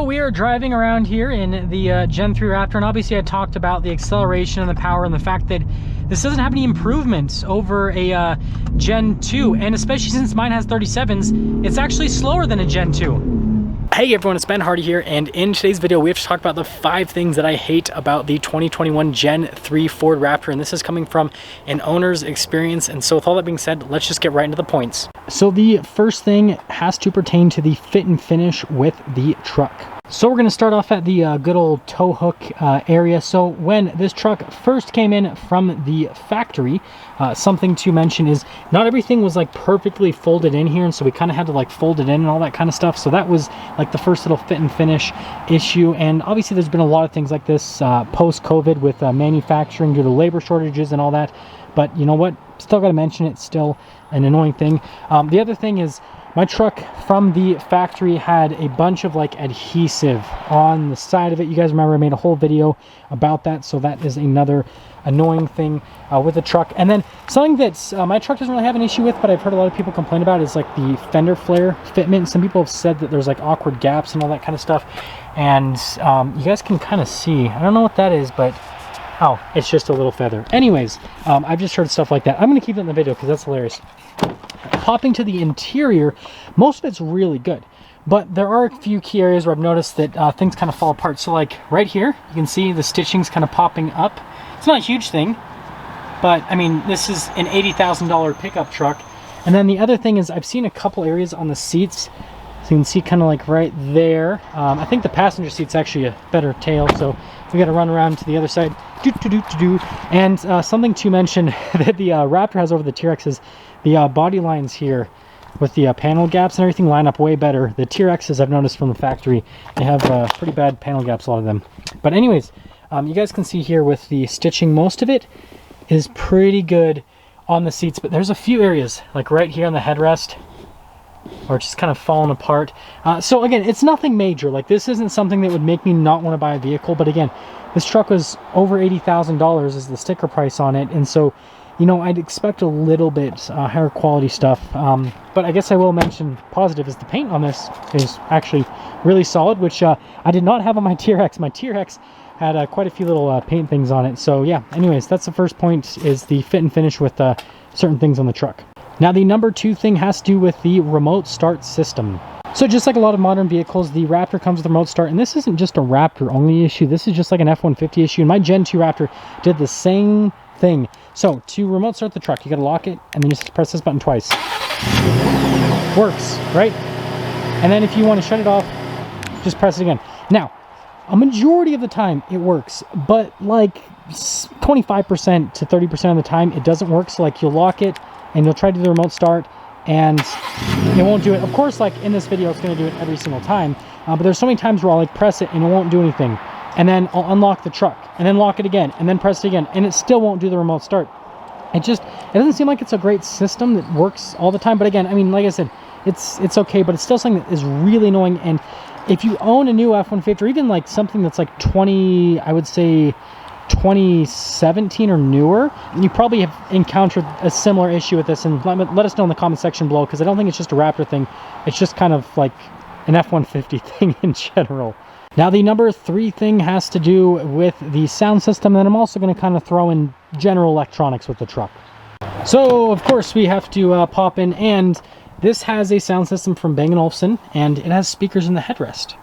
we are driving around here in the Gen 3 Raptor, and obviously I talked about the acceleration and the power and the fact that this doesn't have any improvements over a Gen 2, and especially since mine has 37s, it's actually slower than a Gen 2. Hey everyone, it's Ben Hardy here, and in today's video we have to talk about the 5 things that I hate about the 2021 Gen 3 Ford Raptor, and this is coming from an owner's experience. And so with all that being said, let's just get right into the points. So the first thing has to pertain to the fit and finish with the truck. So we're going to start off at the good old tow hook area. So when this truck first came in from the factory, something to mention is not everything was like perfectly folded in here, and so we kind of had to like fold it in and all that kind of stuff. So that was like the first little fit and finish issue. And obviously there's been a lot of things like this post-COVID with manufacturing due to labor shortages and all that. But you know what? Still got to mention it's still an annoying thing. The other thing is my truck from the factory had a bunch of like adhesive on the side of it. You guys remember I made a whole video about that, so that is another annoying thing with the truck. And then something that my truck doesn't really have an issue with, but I've heard a lot of people complain about, is like the fender flare fitment. Some people have said that there's like awkward gaps and all that kind of stuff, and you guys can kind of see, I don't know what that is, but oh, it's just a little feather. Anyways, I've just heard stuff like that. I'm going to keep it in the video because that's hilarious. Popping to the interior, most of it's really good, but there are a few key areas where I've noticed that things kind of fall apart. So like right here, you can see the stitching's kind of popping up. It's not a huge thing, but I mean, this is an $80,000 pickup truck. And then the other thing is I've seen a couple areas on the seats. So you can see kind of like right there. I think the passenger seat's actually a better tail, so we got to run around to the other side. And something to mention that the Raptor has over the T-Rex is the body lines here with the panel gaps and everything line up way better. The T-Rexes, I've noticed from the factory, they have pretty bad panel gaps, a lot of them. But anyways, you guys can see here with the stitching, most of it is pretty good on the seats, but there's a few areas like right here on the headrest where it's just kind of falling apart. So again, it's nothing major. Like this isn't something that would make me not want to buy a vehicle, but again, this truck was over $80,000 is the sticker price on it, and so you know, I'd expect a little bit higher quality stuff. But I guess I will mention positive is the paint on this is actually really solid, which I did not have on my T-Rex. My T-Rex had quite a few little paint things on it. So yeah, anyways, that's the first point, is the fit and finish with certain things on the truck. Now the number 2 thing has to do with the remote start system. So just like a lot of modern vehicles, the Raptor comes with a remote start, and this isn't just a Raptor only issue. This is just like an F-150 issue, and my Gen 2 Raptor did the same thing. So to remote start the truck, you gotta lock it and then you just press this button twice. Works, right? And then if you want to shut it off, just press it again. Now, a majority of the time it works, but like 25% to 30% of the time it doesn't work. So like you'll lock it and you'll try to do the remote start and it won't do it. Of course, like in this video, it's going to do it every single time, but there's so many times where I'll like press it and it won't do anything. And then I'll unlock the truck and then lock it again and then press it again, and it still won't do the remote start. It doesn't seem like it's a great system that works all the time. But again, I mean, like I said, it's okay, but it's still something that is really annoying. And if you own a new F-150 or even like something that's like 2017 or newer, you probably have encountered a similar issue with this, and let us know in the comment section below, because I don't think it's just a Raptor thing. It's just kind of like an F-150 thing in general. Now the number 3 thing has to do with the sound system, and I'm also going to kind of throw in general electronics with the truck. So of course we have to pop in, and this has a sound system from Bang & Olufsen, and it has speakers in the headrest.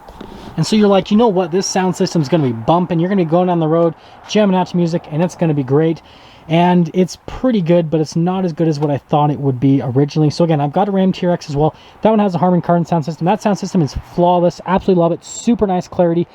And so you're like, you know what, this sound system is going to be bumping. You're going to be going down the road, jamming out to music, and it's going to be great. And it's pretty good, but it's not as good as what I thought it would be originally. So again, I've got a Ram T-Rex as well. That one has a Harman Kardon sound system. That sound system is flawless. Absolutely love it. Super nice clarity.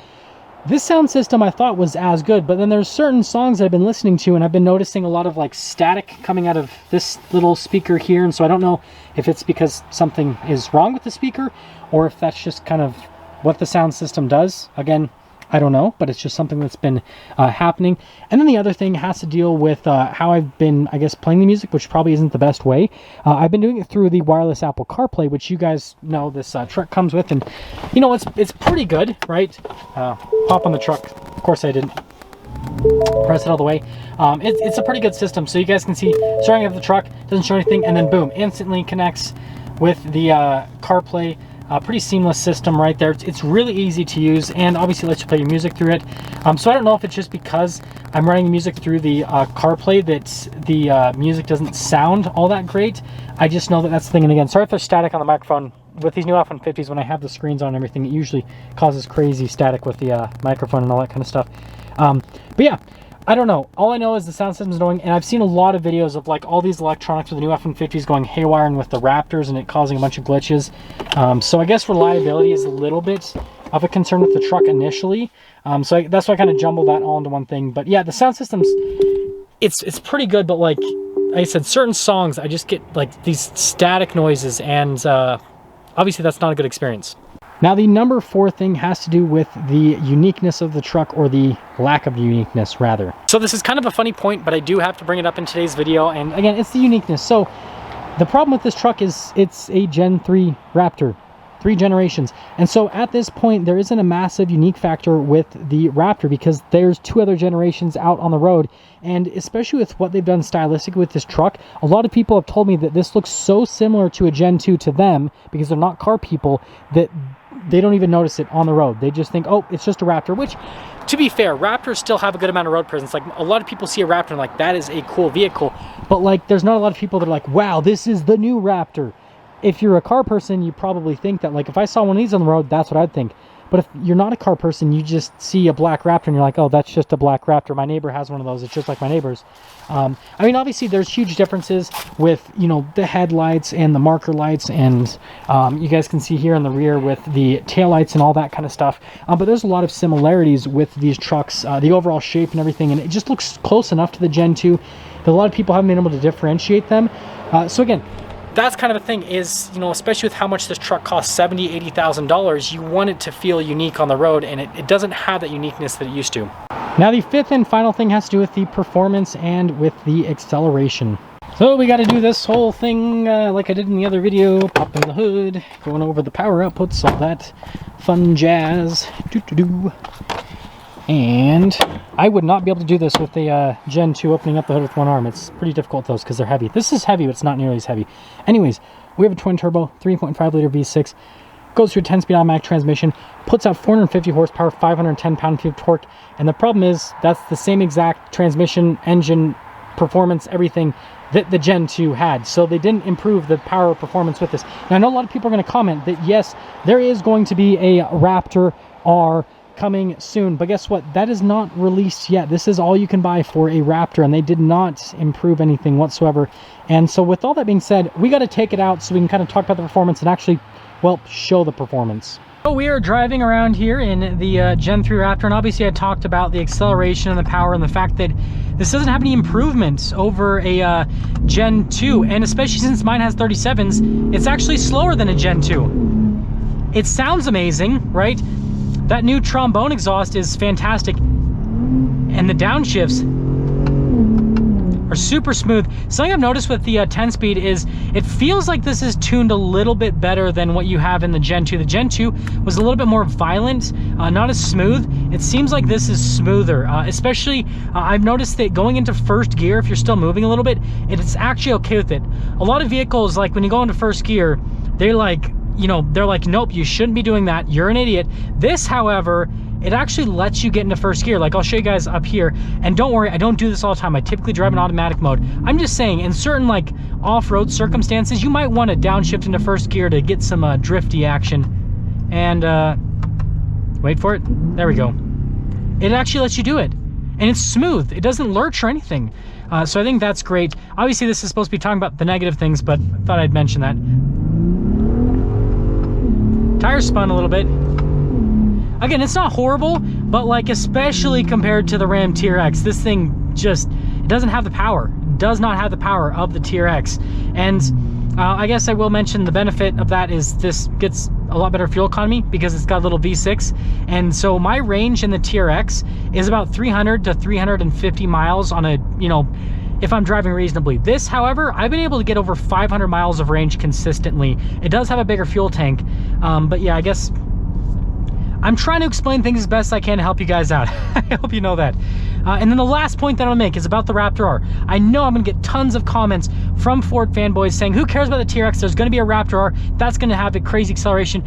This sound system I thought was as good, but then there's certain songs that I've been listening to, and I've been noticing a lot of like static coming out of this little speaker here. And so I don't know if it's because something is wrong with the speaker, or if that's just kind of what the sound system does. Again, I don't know, but it's just something that's been happening. And then the other thing has to deal with how I've been, I guess, playing the music, which probably isn't the best way. I've been doing it through the wireless Apple CarPlay, which you guys know this truck comes with, and you know, it's pretty good, right? Pop on the truck. Of course I didn't press it all the way. It's a pretty good system. So you guys can see, starting up the truck, doesn't show anything, and then boom, instantly connects with the CarPlay Pretty seamless system right there. It's really easy to use, and obviously lets you play your music through it. So I don't know if it's just because I'm running music through the CarPlay that the music doesn't sound all that great. I just know that that's the thing. And again, sorry if there's static on the microphone. With these new F-150s, when I have the screens on and everything, it usually causes crazy static with the microphone and all that kind of stuff. But yeah, I don't know. All I know is the sound system's annoying, and I've seen a lot of videos of like all these electronics with the new F-150s going haywire and with the Raptors and it causing a bunch of glitches. So I guess reliability is a little bit of a concern with the truck initially. So that's why I kind of jumbled that all into one thing. But yeah, the sound system's, it's pretty good, but like I said, certain songs, I just get like these static noises, and obviously that's not a good experience. Now the number 4 thing has to do with the uniqueness of the truck, or the lack of uniqueness rather. So this is kind of a funny point, but I do have to bring it up in today's video, and again, it's the uniqueness. So the problem with this truck is it's a Gen 3 Raptor, 3 generations. And so at this point, there isn't a massive unique factor with the Raptor because there's 2 other generations out on the road. And especially with what they've done stylistically with this truck, a lot of people have told me that this looks so similar to a Gen 2 to them, because they're not car people, that they don't even notice it on the road. They just think, oh, it's just a Raptor, which, to be fair, Raptors still have a good amount of road presence. Like, a lot of people see a Raptor and like, that is a cool vehicle. But like, there's not a lot of people that are like, wow, this is the new Raptor. If you're a car person, you probably think that, like, if I saw one of these on the road, that's what I'd think. But if you're not a car person, you just see a black Raptor and you're like, oh, that's just a black Raptor. My neighbor has one of those. It's just like my neighbor's. I mean, obviously, there's huge differences with, you know, the headlights and the marker lights. And you guys can see here in the rear with the taillights and all that kind of stuff. But there's a lot of similarities with these trucks, the overall shape and everything. And it just looks close enough to the Gen 2 that a lot of people haven't been able to differentiate them. So again, that's kind of the thing is, you know, especially with how much this truck costs, $70,000, $80,000, you want it to feel unique on the road, and it doesn't have that uniqueness that it used to. Now the 5th and final thing has to do with the performance and with the acceleration. So we got to do this whole thing like I did in the other video, popping the hood, going over the power outputs, all that fun jazz. And I would not be able to do this with a Gen 2 opening up the hood with one arm. It's pretty difficult with those because they're heavy. This is heavy, but it's not nearly as heavy. Anyways, we have a twin turbo, 3.5 liter V6, goes through a 10-speed automatic transmission, puts out 450 horsepower, 510 pound-feet of torque. And the problem is that's the same exact transmission, engine, performance, everything that the Gen 2 had. So they didn't improve the power performance with this. Now I know a lot of people are going to comment that yes, there is going to be a Raptor R coming soon, but guess what? That is not released yet. This is all you can buy for a Raptor, and they did not improve anything whatsoever. And so with all that being said, we got to take it out so we can kind of talk about the performance and actually, well, show the performance. So we are driving around here in the Gen 3 Raptor, and obviously I talked about the acceleration and the power and the fact that this doesn't have any improvements over a Gen 2, and especially since mine has 37s, it's actually slower than a Gen 2. It sounds amazing, right? That new trombone exhaust is fantastic, and the downshifts are super smooth. Something I've noticed with the 10-speed is it feels like this is tuned a little bit better than what you have in the Gen 2. The Gen 2 was a little bit more violent, not as smooth. It seems like this is smoother, especially I've noticed that going into first gear, if you're still moving a little bit, it's actually okay with it. A lot of vehicles, like when you go into first gear, they're like, you know, they're like, nope, you shouldn't be doing that. You're an idiot. This, however, it actually lets you get into first gear. Like I'll show you guys up here. And don't worry, I don't do this all the time. I typically drive in automatic mode. I'm just saying, in certain like off-road circumstances, you might want to downshift into first gear to get some drifty action. And wait for it. There we go. It actually lets you do it. And it's smooth. It doesn't lurch or anything. So I think that's great. Obviously, this is supposed to be talking about the negative things, but I thought I'd mention that. Tires spun a little bit. Again, it's not horrible, but like especially compared to the Ram TRX, this thing just, it doesn't have the power. It does not have the power of the TRX. And I guess I will mention the benefit of that is this gets a lot better fuel economy because it's got a little V6. And so my range in the TRX is about 300 to 350 miles on a, you know, if I'm driving reasonably. This, however, I've been able to get over 500 miles of range consistently. It does have a bigger fuel tank, but yeah, I guess I'm trying to explain things as best I can to help you guys out. I hope you know that. And then the last point that I'll make is about the Raptor R. I know I'm gonna get tons of comments from Ford fanboys saying, who cares about the TRX? There's gonna be a Raptor R. That's gonna have a crazy acceleration.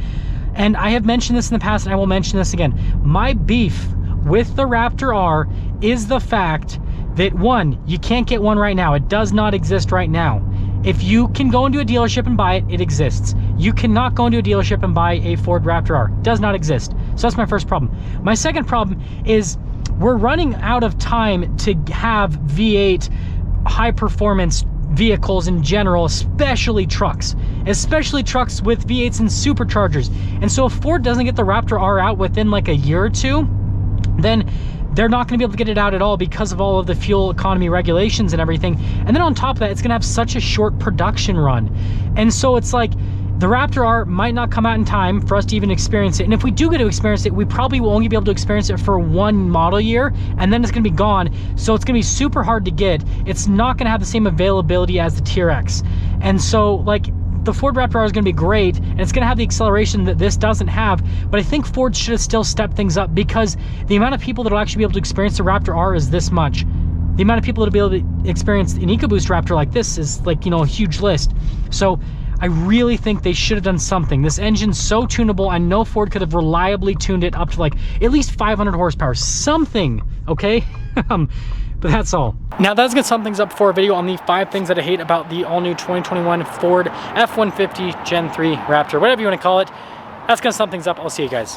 And I have mentioned this in the past, and I will mention this again. My beef with the Raptor R is the fact that, one, you can't get one right now. It does not exist right now. If you can go into a dealership and buy it, it exists. You cannot go into a dealership and buy a Ford Raptor R. It does not exist. So that's my first problem. My second problem is we're running out of time to have V8 high performance vehicles in general, especially trucks with V8s and superchargers. And so if Ford doesn't get the Raptor R out within like a year or two, then they're not going to be able to get it out at all because of all of the fuel economy regulations and everything. And then on top of that, it's going to have such a short production run. And so it's like the Raptor R might not come out in time for us to even experience it. And if we do get to experience it, we probably will only be able to experience it for one model year, and then it's going to be gone. So it's going to be super hard to get. It's not going to have the same availability as the TRX. And so like the Ford Raptor R is going to be great, and it's going to have the acceleration that this doesn't have, but I think Ford should have still stepped things up, because the amount of people that will actually be able to experience the Raptor R is this much. The amount of people that will be able to experience an EcoBoost Raptor like this is like, you know, a huge list. So I really think they should have done something. This engine's so tunable. I know Ford could have reliably tuned it up to like at least 500 horsepower, something, okay? But that's all. Now that's gonna sum things up for a video on the 5 things that I hate about the all-new 2021 Ford F-150 Gen 3 Raptor, whatever you wanna call it. That's gonna sum things up. I'll see you guys.